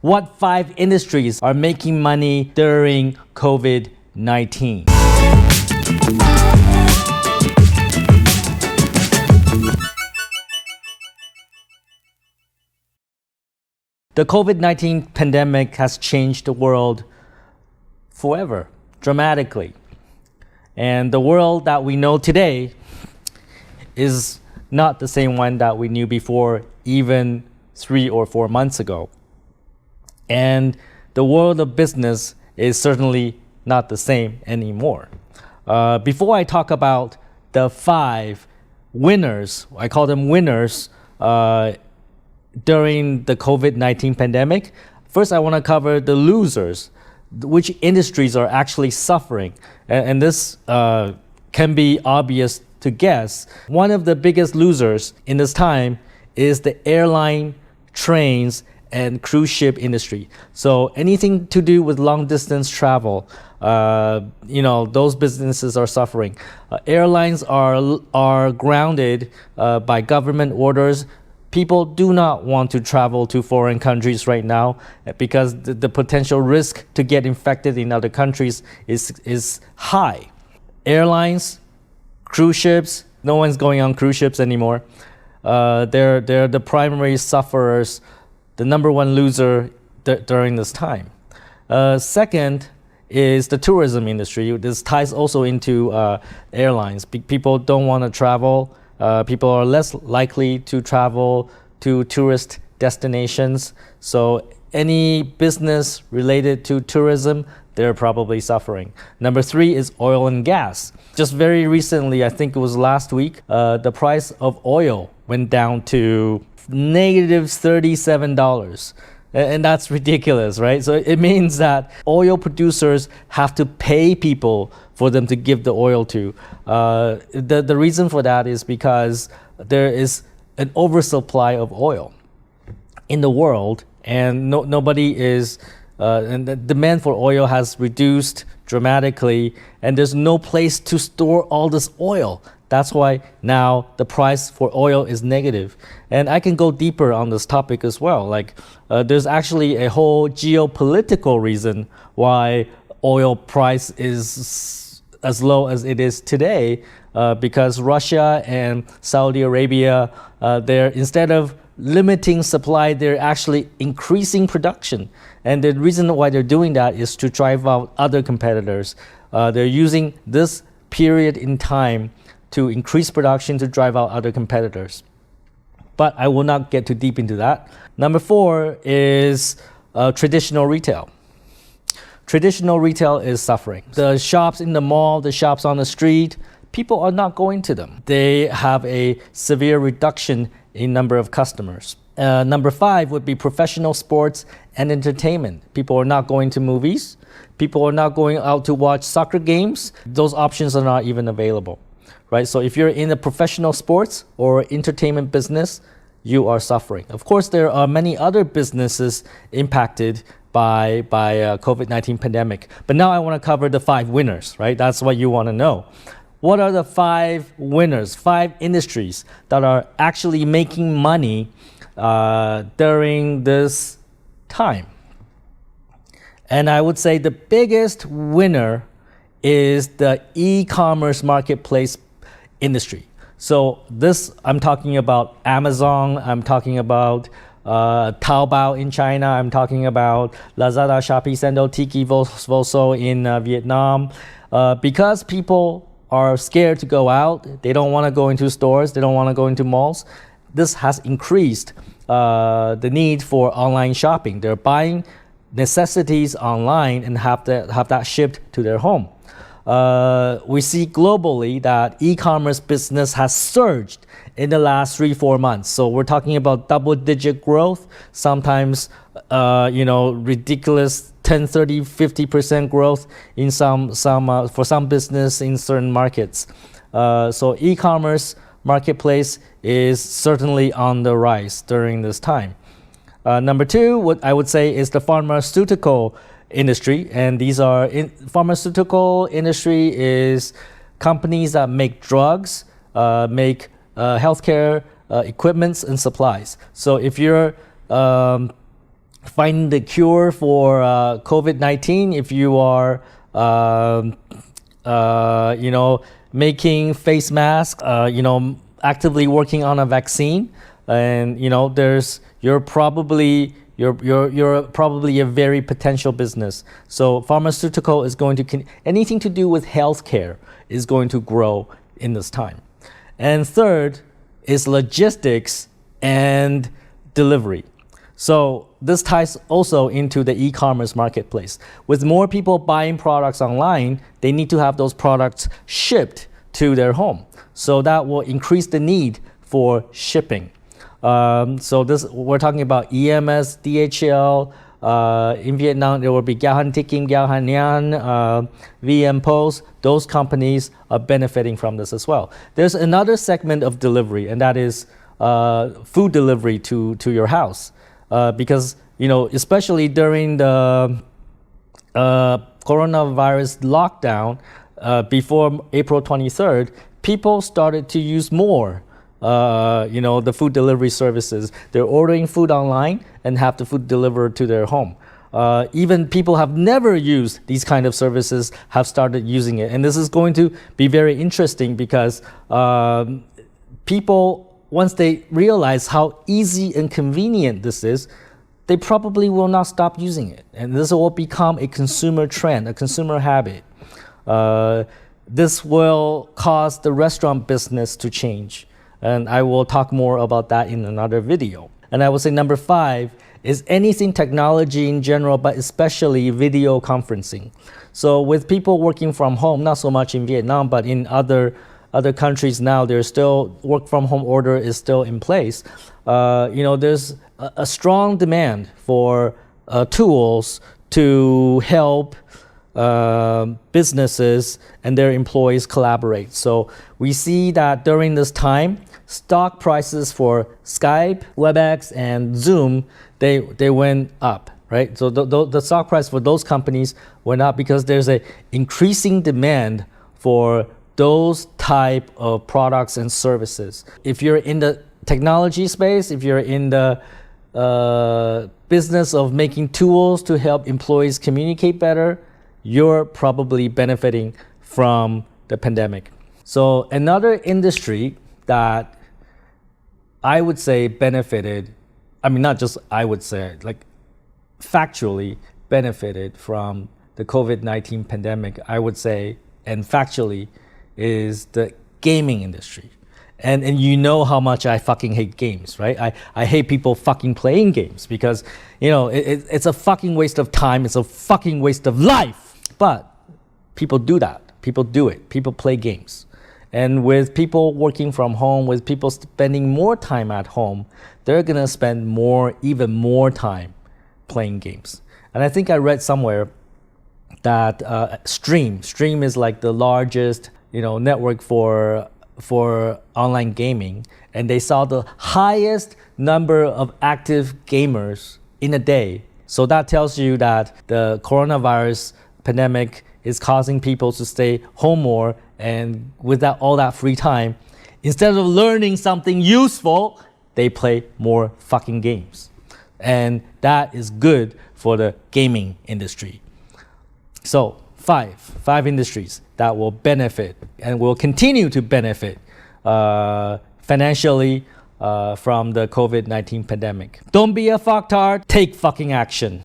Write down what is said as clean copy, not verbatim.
What 5 industries are making money during COVID-19? The COVID-19 pandemic has changed the world forever, dramatically. And the world that we know today is not the same one that we knew before, even 3 or 4 months ago. And the world of business is certainly not the same anymore. Before I talk about the 5 winners, I call them winners, during the COVID-19 pandemic, first I want to cover the losers, which industries are actually suffering. And this can be obvious to guess. One of the biggest losers in this time is the airline, trains, and cruise ship industry. So anything to do with long distance travel, those businesses are suffering. Airlines are grounded by government orders. People do not want to travel to foreign countries right now because the potential risk to get infected in other countries is high. Airlines, cruise ships, no one's going on cruise ships anymore. They're the primary sufferers, the number one loser during this time. Second is the tourism industry. This ties also into airlines. People don't want to travel. People are less likely to travel to tourist destinations. So any business related to tourism, they're probably suffering. Number 3 is oil and gas. Just very recently, I think it was last week, the price of oil went down to negative $37. And that's ridiculous, right? So it means that oil producers have to pay people for them to give the oil to. The reason for that is because there is an oversupply of oil in the world, and nobody is, and the demand for oil has reduced dramatically, and there's no place to store all this oil. That's why now the price for oil is negative. And I can go deeper on this topic as well. There's actually a whole geopolitical reason why oil price is as low as it is today, because Russia and Saudi Arabia, instead of limiting supply, they're actually increasing production. And the reason why they're doing that is to drive out other competitors. They're using this period in time to increase production to drive out other competitors. But I will not get too deep into that. Number 4 is traditional retail. Traditional retail is suffering. The shops in the mall, the shops on the street, people are not going to them. They have a severe reduction in number of customers. Number 5 would be professional sports and entertainment. People are not going to movies. People are not going out to watch soccer games. Those options are not even available. Right? So if you're in the professional sports or entertainment business, you are suffering. Of course, there are many other businesses impacted by COVID-19 pandemic. But now I want to cover the 5 winners, right? That's what you want to know. What are the 5 winners, 5 industries that are actually making money during this time? And I would say the biggest winner is the e-commerce marketplace industry. So this, I'm talking about Amazon, I'm talking about Taobao in China, I'm talking about Lazada, Shopee, Sendo, Tiki, Voso in Vietnam. Because people are scared to go out, they don't want to go into stores, they don't want to go into malls, this has increased the need for online shopping. They're buying necessities online and have that shipped to their home. We see globally that e-commerce business has surged in the last 3-4 months. So we're talking about double-digit growth, sometimes ridiculous 10, 30, 50% growth in for some business in certain markets. So e-commerce marketplace is certainly on the rise during this time. Number 2, what I would say is the pharmaceutical industry, and these are pharmaceutical industry is companies that make drugs, make healthcare equipments and supplies. So if you're finding the cure for COVID-19, if you are, making face masks, actively working on a vaccine, and you're probably a very potential business. So pharmaceutical is going to anything to do with healthcare is going to grow in this time. And third is logistics and delivery. So this ties also into the e-commerce marketplace. With more people buying products online, they need to have those products shipped to their home. So that will increase the need for shipping. So we're talking about EMS, DHL. In Vietnam, there will be Giao Hàng Ticking, Giao Hàng Nhan, VM Post. Those companies are benefiting from this as well. There's another segment of delivery, and that is food delivery to your house. Because, especially during the coronavirus lockdown, before April 23rd, people started to use more the food delivery services. They're ordering food online and have the food delivered to their home. Even people have never used these kind of services have started using it. And this is going to be very interesting because people, once they realize how easy and convenient this is, they probably will not stop using it. And this will become a consumer trend, a consumer habit. This will cause the restaurant business to change. And I will talk more about that in another video. And I would say number 5 is anything technology in general, but especially video conferencing. So with people working from home, not so much in Vietnam, but in other countries now, there's still work from home order is still in place. There's a strong demand for tools to help businesses and their employees collaborate. So we see that during this time, stock prices for Skype, WebEx, and Zoom, they went up, right? So the stock price for those companies went up because there's a increasing demand for those type of products and services. If you're in the technology space, if you're in the business of making tools to help employees communicate better, you're probably benefiting from the pandemic. So another industry that I would say benefited, not just I would say, like factually benefited from the COVID-19 pandemic, I would say, and factually, is the gaming industry. And you know how much I fucking hate games, right? I hate people fucking playing games because, it's a fucking waste of time. It's a fucking waste of life. But people do that. People do it. People play games. And with people working from home, with people spending more time at home, they're going to spend even more time playing games. And I think I read somewhere that Stream is like the largest, network for online gaming, and they saw the highest number of active gamers in a day. So that tells you that the coronavirus pandemic is causing people to stay home more, and with all that free time, instead of learning something useful, they play more fucking games. And that is good for the gaming industry. So five industries that will benefit and will continue to benefit financially from the COVID-19 pandemic. Don't be a fucktard, take fucking action.